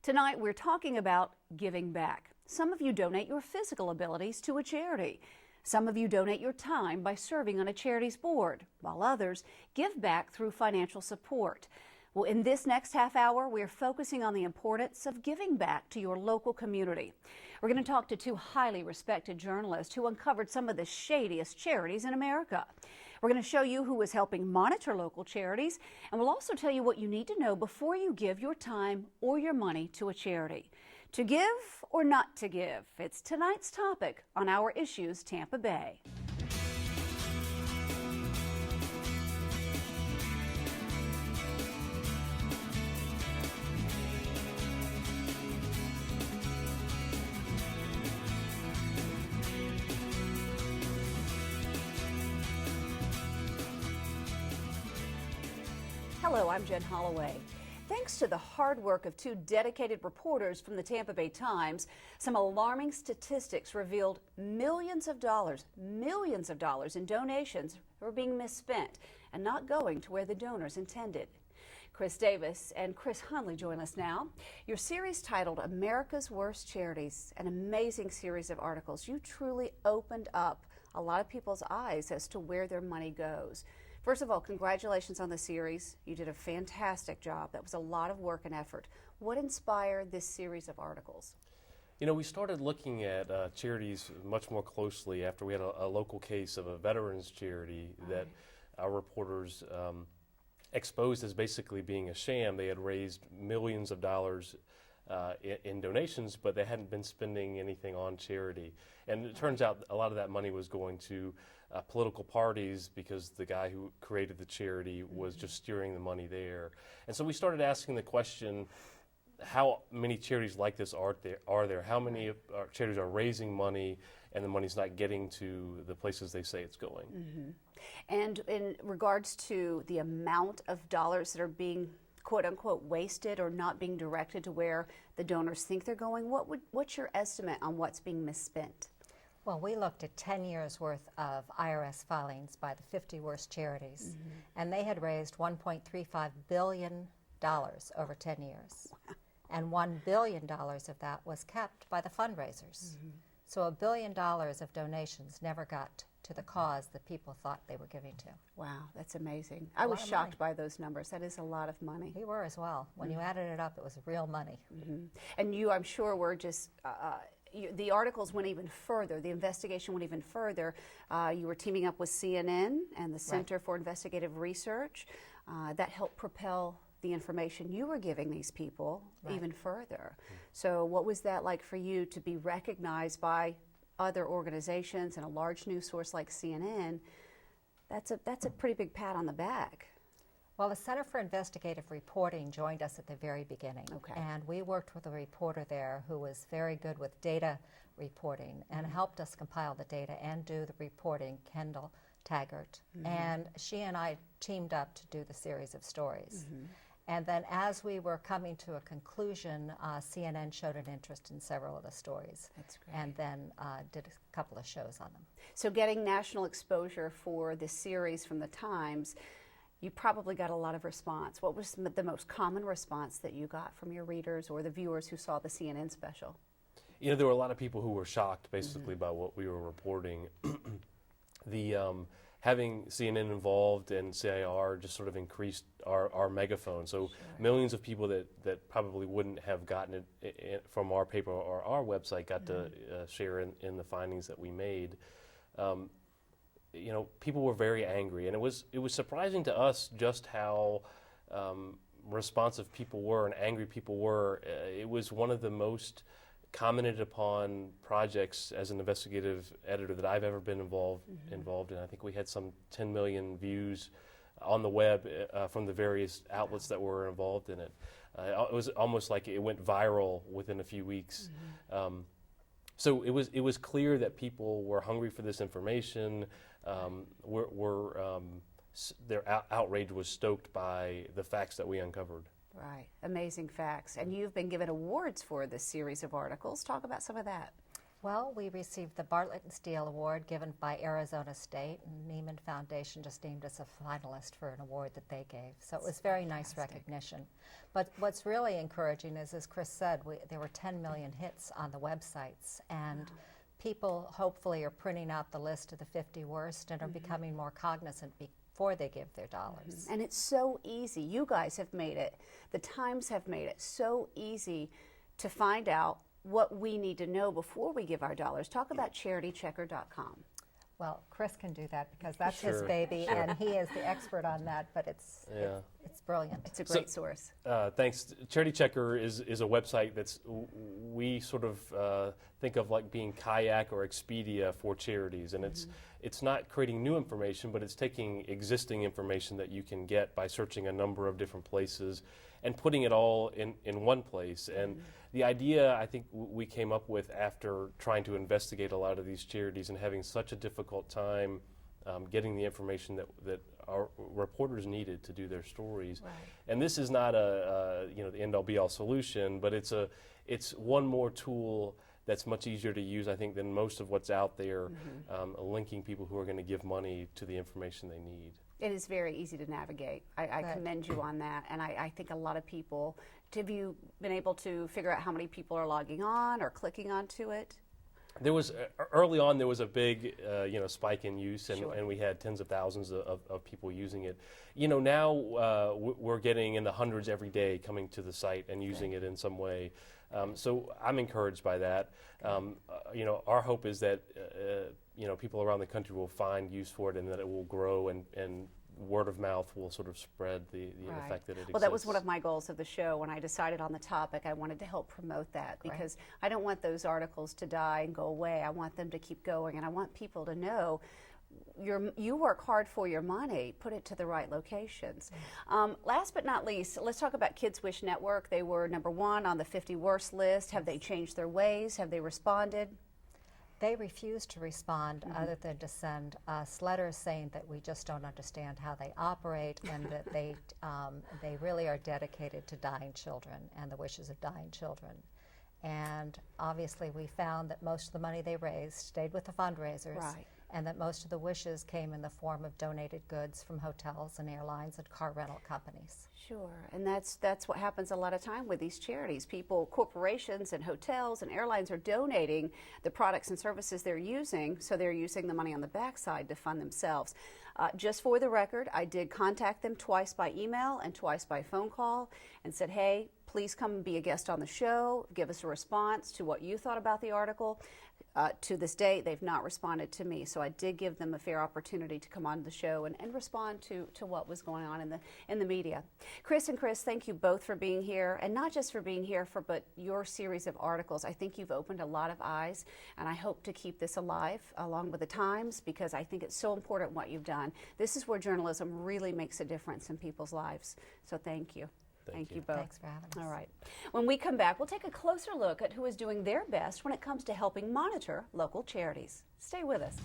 Tonight we're talking about giving back. Some of you donate your physical abilities to a charity. Some of you donate your time by serving on a charity's board, while others give back through financial support. Well, in this next half hour, we're focusing on the importance of giving back to your local community. We're going to talk to two highly respected journalists who uncovered some of the shadiest charities in America. We're going to show you who is helping monitor local charities, and we'll also tell you what you need to know before you give your time or your money to a charity. To give or not to give? It's tonight's topic on our Issues Tampa Bay. Hello, I'm Jen Holloway. Thanks to the hard work of two dedicated reporters from the Tampa Bay Times, some alarming statistics revealed millions of dollars in donations were being misspent and not going to where the donors intended. Chris Davis and Chris Hunley join us now. Your series titled America's Worst Charities, an amazing series of articles. You truly opened up a lot of people's eyes as to where their money goes. First of all, congratulations on the series. You did a fantastic job. That was a lot of work and effort. What inspired this series of articles? You know, we started looking at charities much more closely after we had a local case of a veterans charity that our reporters exposed as basically being a sham. They had raised millions of dollars in donations, but they hadn't been spending anything on charity. And it turns out a lot of that money was going to political parties because the guy who created the charity was just steering the money there. And so we started asking the question, how many charities like this are there? How many charities are raising money and the money's not getting to the places they say it's going? And in regards to the amount of dollars that are being quote-unquote wasted or not being directed to where the donors think they're going, what's your estimate on what's being misspent? Well, we looked at 10 years worth of IRS filings by the 50 worst charities, and they had raised $1.35 billion over 10 years. Wow. And $1 billion of that was kept by the fundraisers. So $1 billion of donations never got to the cause that people thought they were giving to. Wow, that's amazing. I was shocked by those numbers. That is a lot of money. We were as well. When you added it up, it was real money. And you, I'm sure, were just, the articles went even further. The investigation went even further. You were teaming up with CNN and the Center for Investigative Research. That helped propel the information you were giving these people even further. So what was that like for you to be recognized by other organizations and a large news source like CNN? That's a pretty big pat on the back. Well, the Center for Investigative Reporting joined us at the very beginning. And we worked with a reporter there who was very good with data reporting and helped us compile the data and do the reporting, Kendall Taggart. And she and I teamed up to do the series of stories. And then as we were coming to a conclusion, CNN showed an interest in several of the stories. That's great. And then did a couple of shows on them. So getting national exposure for this series from the Times, you probably got a lot of response. What was the most common response that you got from your readers or the viewers who saw the CNN special? You know, there were a lot of people who were shocked basically by what we were reporting. Having CNN involved and CIR just sort of increased our megaphone. So millions of people that probably wouldn't have gotten it from our paper or our website got to share in the findings that we made. You know, people were very angry, and it was surprising to us just how responsive people were and angry people were. It was one of the most commented upon projects as an investigative editor that I've ever been involved in. I think we had some 10 million views on the web from the various outlets that were involved in it. It was almost like it went viral within a few weeks. So it was clear that people were hungry for this information. Their outrage was stoked by the facts that we uncovered. Right, amazing facts. And you've been given awards for this series of articles. Talk about some of that. Well, we received the Bartlett and Steele Award given by Arizona State, and Neiman Foundation just named us a finalist for an award that they gave. So it was very nice recognition. But what's really encouraging is, as Chris said, there were 10 million hits on the websites, and people hopefully are printing out the list of the 50 worst and are becoming more cognizant before they give their dollars. And it's so easy. You guys have made it, the Times have made it so easy to find out what we need to know before we give our dollars. Talk about charitychecker.com. Well, Chris can do that because that's his baby, and he is the expert on that, but it's brilliant. It's a great source. Thanks. Charity Checker is a website that's, we sort of think of like being Kayak or Expedia for charities, and it's not creating new information, but it's taking existing information that you can get by searching a number of different places and putting it all in one place. And the idea, I think, we came up with after trying to investigate a lot of these charities and having such a difficult time getting the information that our reporters needed to do their stories. Right. And this is not the end-all be-all solution, but it's one more tool that's much easier to use, I think, than most of what's out there, linking people who are going to give money to the information they need. It is very easy to navigate. I commend you on that, and I think a lot of people, have you been able to figure out how many people are logging on or clicking onto it? There was, early on, there was a big spike in use, and we had tens of thousands of people using it. Now we're getting in the hundreds every day coming to the site and using it in some way. So I'm encouraged by that. Our hope is that people around the country will find use for it, and that it will grow, and word of mouth will sort of spread the effect that it exists. Well, that was one of my goals of the show. When I decided on the topic, I wanted to help promote that, because I don't want those articles to die and go away. I want them to keep going, and I want people to know you work hard for your money, put it to the right locations. Last but not least, let's talk about Kids Wish Network. They were #1 on the 50 worst list. Have they changed their ways? Have they responded? They refuse to respond other than to send us letters saying that we just don't understand how they operate, and that they really are dedicated to dying children and the wishes of dying children. And obviously we found that most of the money they raised stayed with the fundraisers, and that most of the wishes came in the form of donated goods from hotels and airlines and car rental companies. Sure, and that's what happens a lot of time with these charities. Corporations and hotels and airlines are donating the products and services they're using, so they're using the money on the backside to fund themselves. Just for the record, I did contact them twice by email and twice by phone call and said, hey, please come and be a guest on the show, give us a response to what you thought about the article. To this day, they've not responded to me, so I did give them a fair opportunity to come on the show and respond to what was going on in the media. Chris and Chris, thank you both for being here, and not just for being here, but your series of articles. I think you've opened a lot of eyes, and I hope to keep this alive along with the Times, because I think it's so important what you've done. This is where journalism really makes a difference in people's lives, so thank you. Thank you both. Thanks for having us. All right. When we come back, we'll take a closer look at who is doing their best when it comes to helping monitor local charities. Stay with us.